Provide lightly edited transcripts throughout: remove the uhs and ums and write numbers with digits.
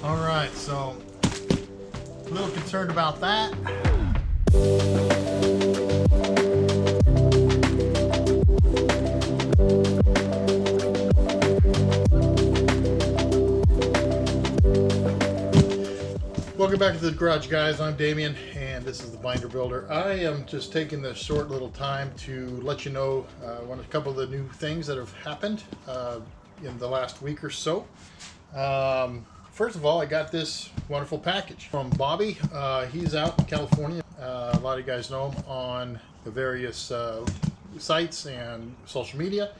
All right, so a little concerned about that. Welcome back to the garage, guys. I'm Damien, and this is the Binder Builder. I am just taking this short little time to let you know a couple of the new things that have happened in the last week or so. First of all, I got this wonderful package from Bobby. He's out in California. A lot of you guys know him on the various sites and social media.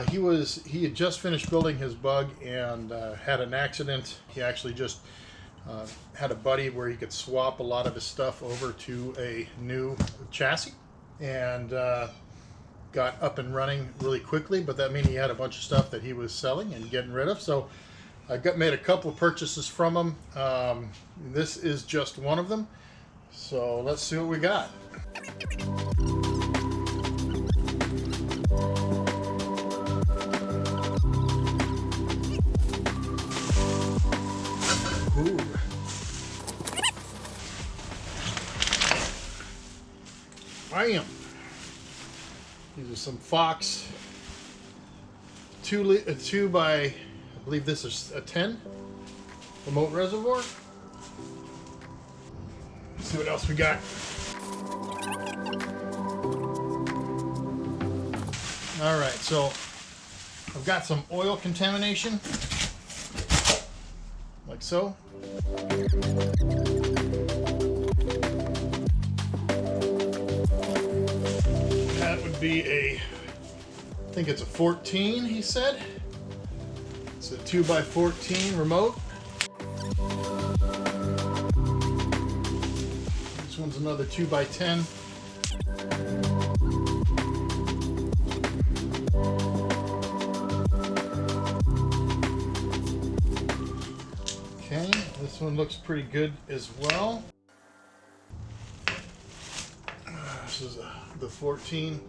He had just finished building his bug and had an accident. He actually just had a buddy where he could swap a lot of his stuff over to a new chassis, and got up and running really quickly, but that meant he had a bunch of stuff that he was selling and getting rid of. So I made a couple of purchases from him. This is just one of them. So let's see what we got. Ooh. Bam! These are some Fox 2 by, I believe this is a 10 remote reservoir. Let's see what else we got. All right, so I've got some oil contamination, like so. That would be I think it's a 14, he said. It's a 2x14 remote. This one's another 2x10. Okay, this one looks pretty good as well. This is the 14.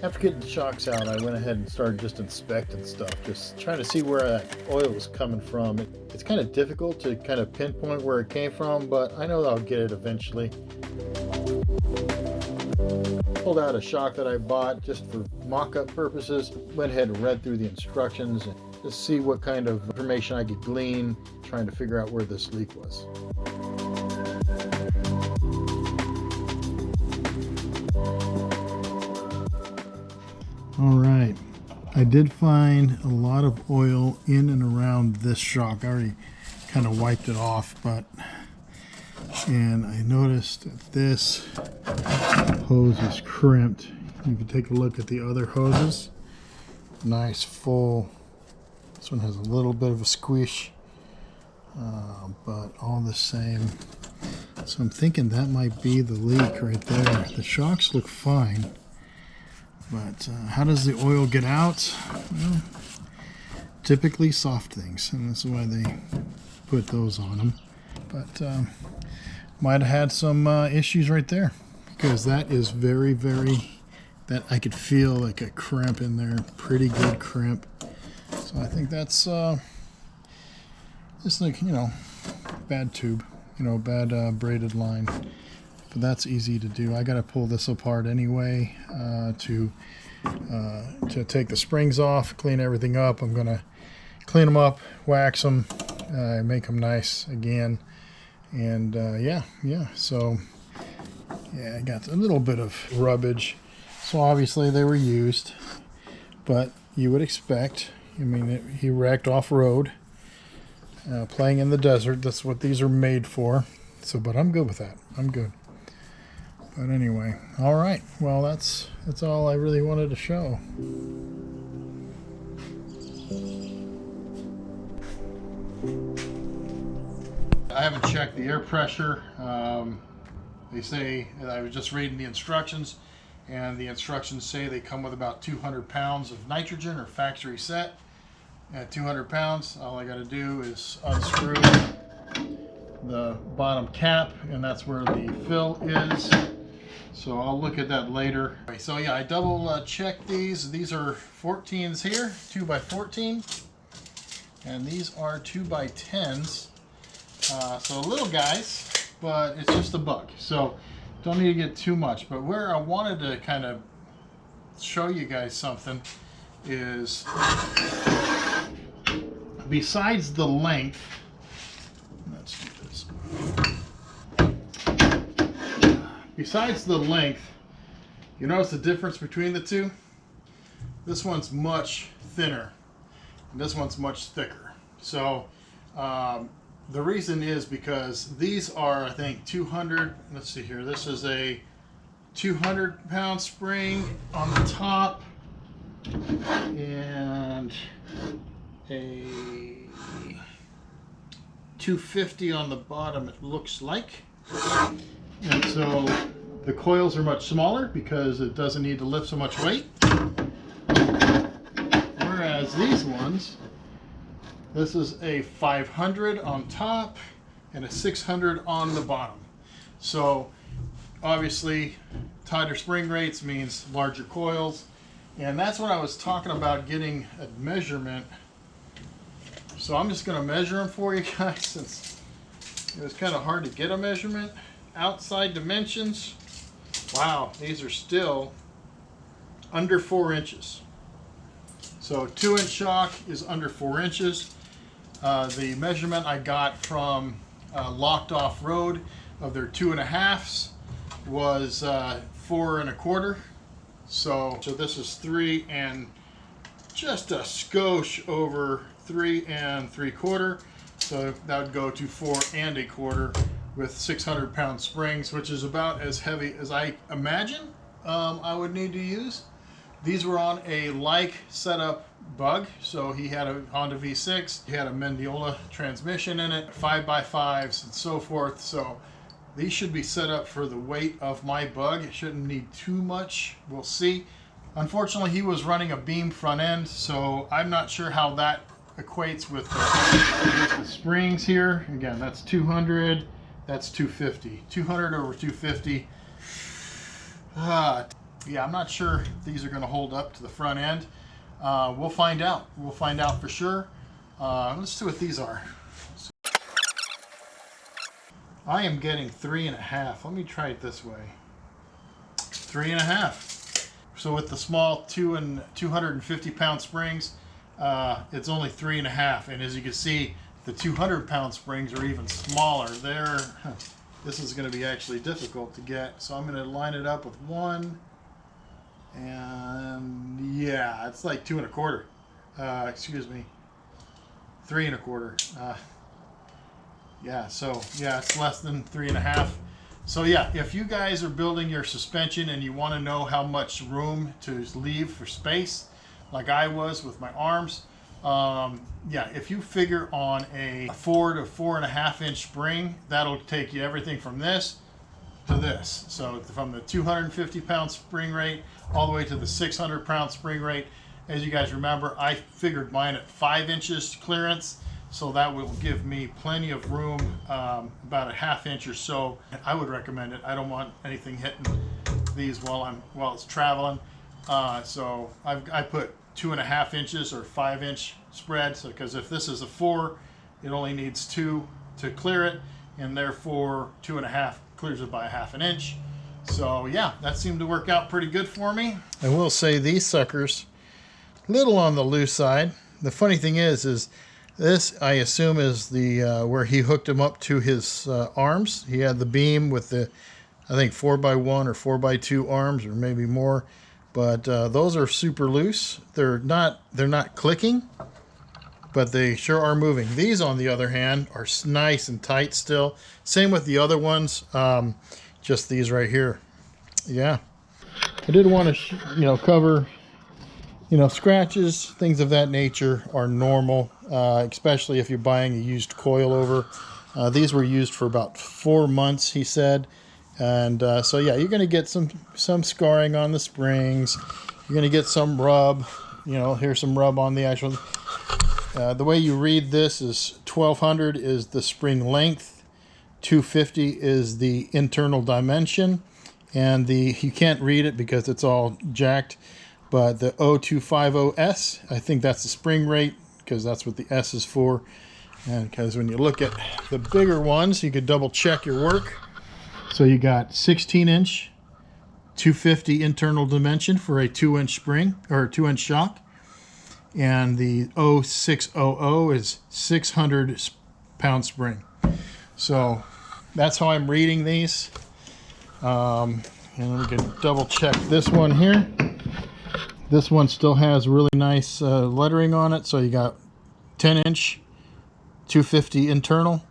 After getting the shocks out, I went ahead and started just inspecting stuff, just trying to see where that oil was coming from. It's kind of difficult to kind of pinpoint where it came from, but I know I'll get it eventually. Pulled out a shock that I bought just for mock-up purposes, went ahead and read through the instructions and just see what kind of information I could glean, trying to figure out where this leak was. All right, I did find a lot of oil in and around this shock. I already kind of wiped it off, and I noticed that this hose is crimped. You can take a look at the other hoses. Nice full. This one has a little bit of a squish, but all the same. So I'm thinking that might be the leak right there. The shocks look fine. But how does the oil get out? Well, typically soft things, and that's why they put those on them. But might have had some issues right there, because that is very, that I could feel like a crimp in there, pretty good crimp. So I think that's just like, bad tube, bad braided line. But that's easy to do. I got to pull this apart anyway to take the springs off, clean everything up. I'm gonna clean them up, wax them, make them nice again, and yeah. So yeah, I got a little bit of rubbish. So obviously they were used, but you would expect. I mean, he wrecked off-road, playing in the desert. That's what these are made for. So, but I'm good with that. I'm good. But anyway, all right. Well, that's all I really wanted to show. I haven't checked the air pressure. They say, I was just reading the instructions, and the instructions say they come with about 200 pounds of nitrogen or factory set. At 200 pounds, all I got to do is unscrew the bottom cap, and that's where the fill is. So I'll look at that later. Okay, so yeah, I double checked these. These are 14s here, 2x14. And these are 2x10s. So little guys, but it's just a buck. So don't need to get too much. But where I wanted to kind of show you guys something is, besides the length, let's do this. Besides the length, you notice the difference between the two? This one's much thinner, and this one's much thicker. So the reason is because these are, I think, 200, let's see here, this is a 200-pound spring on the top and a 250 on the bottom, it looks like. And so the coils are much smaller because it doesn't need to lift so much weight. Whereas these ones, this is a 500 on top and a 600 on the bottom. So obviously tighter spring rates means larger coils. And that's what I was talking about, getting a measurement. So I'm just going to measure them for you guys, since it was kind of hard to get a measurement. Outside dimensions, wow, these are still under 4 inches. So 2-inch shock is under 4 inches. The measurement I got from Locked Off Road of their 2.5s was 4 1/4. So this is 3 and just a skosh over 3 3/4. So that would go to 4 1/4 with 600-pound springs, which is about as heavy as I imagine I would need to use. These were on a like setup bug, so he had a Honda V6, he had a Mendiola transmission in it, 5x5s and so forth. So these should be set up for the weight of my bug. It shouldn't need too much. We'll see. Unfortunately, he was running a beam front end, so I'm not sure how that equates with the springs here. Again, that's 200, that's 250. 200 over 250. Yeah, I'm not sure if these are going to hold up to the front end. We'll find out. We'll find out for sure. Let's see what these are. I am getting 3.5. Let me try it this way. 3.5. So with the small 250-pound springs, it's only 3.5. And as you can see, the 200-pound springs are even smaller. This is going to be actually difficult to get. So I'm going to line it up with 1. And yeah, it's like 2 1/4. Excuse me, 3 1/4. Yeah, so yeah, it's less than 3.5. So yeah, if you guys are building your suspension and you want to know how much room to leave for space, like I was with my arms, yeah, if you figure on a 4 to 4.5 inch spring, that'll take you everything from this to this. So from the 250-pound spring rate all the way to the 600-pound spring rate. As you guys remember, I figured mine at 5 inches clearance, so that will give me plenty of room, about a 1/2 inch or so. I would recommend it. I don't want anything hitting these while it's traveling. So I put 2.5 inches or 5-inch spread. So because if this is a 4, it only needs 2 to clear it, and therefore 2.5 clears it by 1/2 inch. So yeah, that seemed to work out pretty good for me. I will say these suckers, little on the loose side. The funny thing is this, I assume, is the where he hooked them up to his arms. He had the beam with the, I think, 4x1 or 4x2 arms, or maybe more. But those are super loose. They're not clicking, but they sure are moving. These, on the other hand, are nice and tight still. Same with the other ones. Just these right here. Yeah, I did want to cover, scratches, things of that nature are normal, especially if you're buying a used coilover. These were used for about 4 months, he said. And so yeah, you're going to get some scarring on the springs. You're going to get some rub. Here's some rub on the actual. The way you read this is 1200 is the spring length, 250 is the internal dimension, and you can't read it because it's all jacked, but the 0250S, I think that's the spring rate because that's what the S is for. And because when you look at the bigger ones, you could double check your work. So you got 16-inch 250 internal dimension for a 2-inch spring or a 2-inch shock, and the 0600 is 600 pound spring. So that's how I'm reading these. And we can double check this one here. This one still has really nice lettering on it. So you got 10-inch 250 internal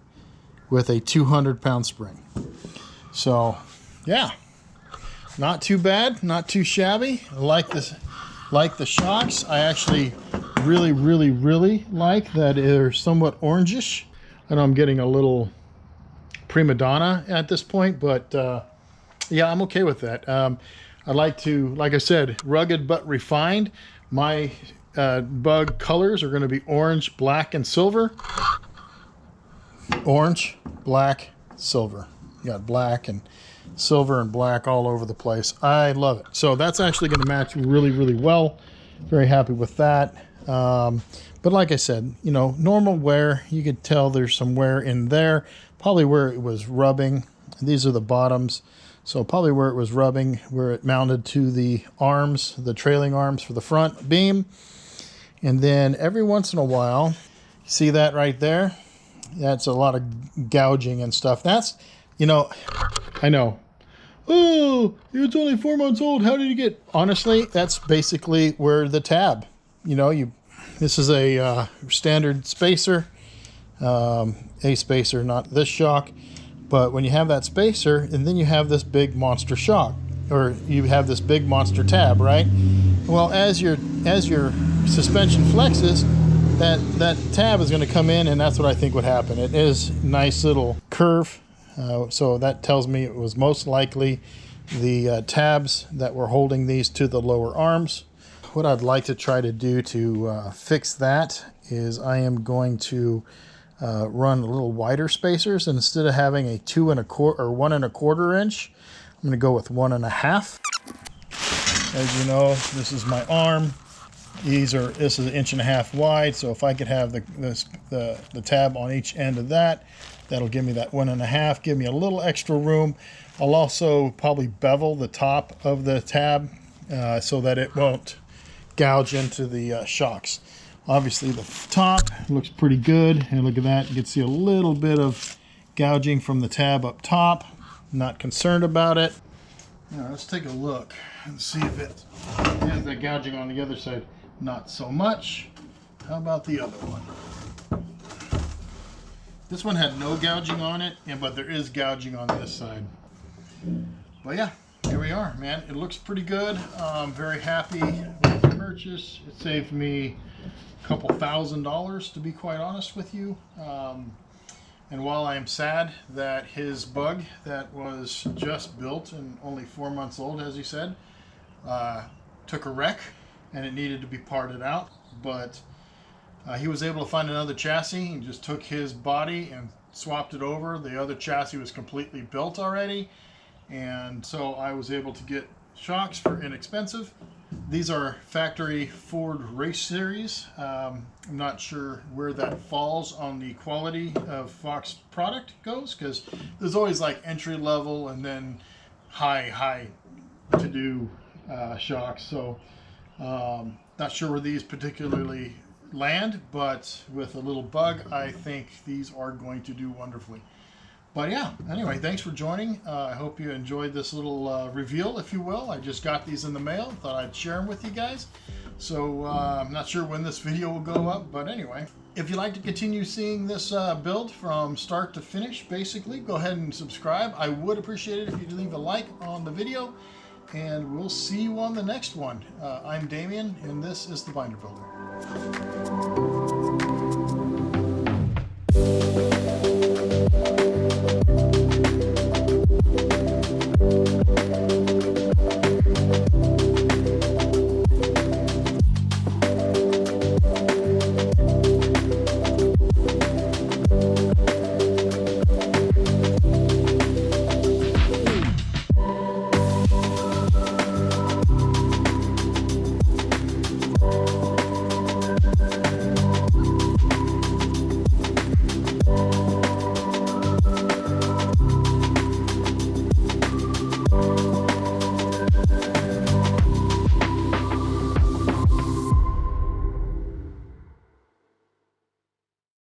with a 200 pound spring. So yeah, not too bad, not too shabby. I like this, like the shocks. I actually really like that they're somewhat orangish. I know I'm getting a little prima donna at this point, but yeah, I'm okay with that. I like I said, rugged but refined. My bug colors are going to be orange, black, and silver. Orange, black, silver. You got black and silver and black all over the place. I love it. So that's actually going to match really well. Very happy with that. But like I said, you know, normal wear, you could tell there's some wear in there. Probably where it was rubbing. These are the bottoms. So probably where it was rubbing, where it mounted to the arms, the trailing arms for the front beam. And then every once in a while, see that right there? That's a lot of gouging and stuff. That's, you know, I know. Oh, it's only 4 months old. How did you get? Honestly, that's basically where the tab, you know, this is a standard spacer, a spacer, not this shock. But when you have that spacer, and then you have this big monster shock, or you have this big monster tab, right? Well, as your suspension flexes, that tab is going to come in, and that's what I think would happen. It is a nice little curve, so that tells me it was most likely the tabs that were holding these to the lower arms. What I'd like to try to do to fix that is I am going to run a little wider spacers, and instead of having a 2 1/4 or 1 1/4 inch, I'm going to go with 1 1/2. As you know, this is my arm. This is 1.5 inches wide, so if I could have the tab on each end of that, that'll give me that 1 1/2, give me a little extra room. I'll also probably bevel the top of the tab so that it won't gouge into the shocks. Obviously the top looks pretty good, and look at that, you can see a little bit of gouging from the tab up top. Not concerned about it. Now let's take a look and see if it has that gouging on the other side. Not so much. How about the other one? This one had no gouging on it, but there is gouging on this side. But yeah, here we are, man. It looks pretty good. I'm very happy with the purchase. It saved me a couple $1,000s, to be quite honest with you. And while I am sad that his bug that was just built and only 4 months old, as he said, took a wreck and it needed to be parted out, but he was able to find another chassis. He just took his body and swapped it over. The other chassis was completely built already, and so I was able to get shocks for inexpensive. These are factory Ford Race Series. I'm not sure where that falls on the quality of Fox product goes, because there's always like entry level and then high to do shocks. So not sure where these particularly land, but with a little bug, I think these are going to do wonderfully. But yeah, anyway, thanks for joining. I hope you enjoyed this little reveal, if you will. I just got these in the mail. Thought I'd share them with you guys. So I'm not sure when this video will go up, but anyway. If you'd like to continue seeing this build from start to finish, basically, go ahead and subscribe. I would appreciate it if you'd leave a like on the video, and we'll see you on the next one. I'm Damien, and this is the Binder Builder.